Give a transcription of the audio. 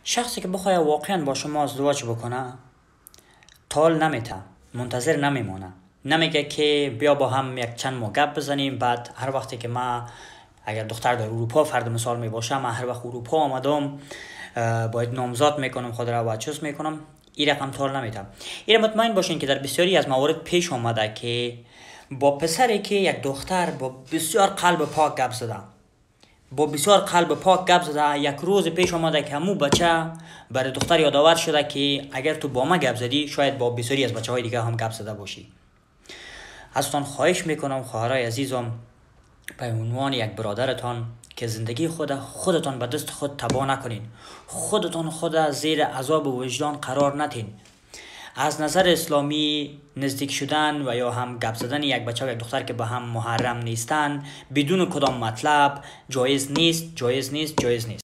شخصی که بخواد واقعا با شما ازدواج بکنه طول نمیته، منتظر نمیمونه، نمیگه که بیا با هم یک چند ماه گپ بزنیم. بعد هر وقتی که ما اگر دختر در اروپا فرض مثال می باشه، من هر وقت اروپا آمدم باید نامزد میکنم، خود را و چیز میکنم، این رقم طول نمیته. این مطمئن باشین که در بسیاری از موارد پیش آمده که با پسری که یک دختر با بسیار قلب پاک گپ زده، با بسیار قلب پاک گپ زده، یک روز پیش آمده که همو بچه برای دختر یادآور شده که اگر تو با ما گپ زدی شاید با بسیاری از بچه‌های دیگه هم گپ زده باشی. ازتان خواهش میکنم خواهرای عزیزم، به عنوان یک برادرتان که زندگی خودتان به دست خود تباه نکنین، خود زیر عذاب و وجدان قرار ندین. از نظر اسلامی نزدیک شدن و یا هم گپ زدن یک بچه و یک دختر که به هم محرم نیستن بدون کدام مطلب جایز نیست.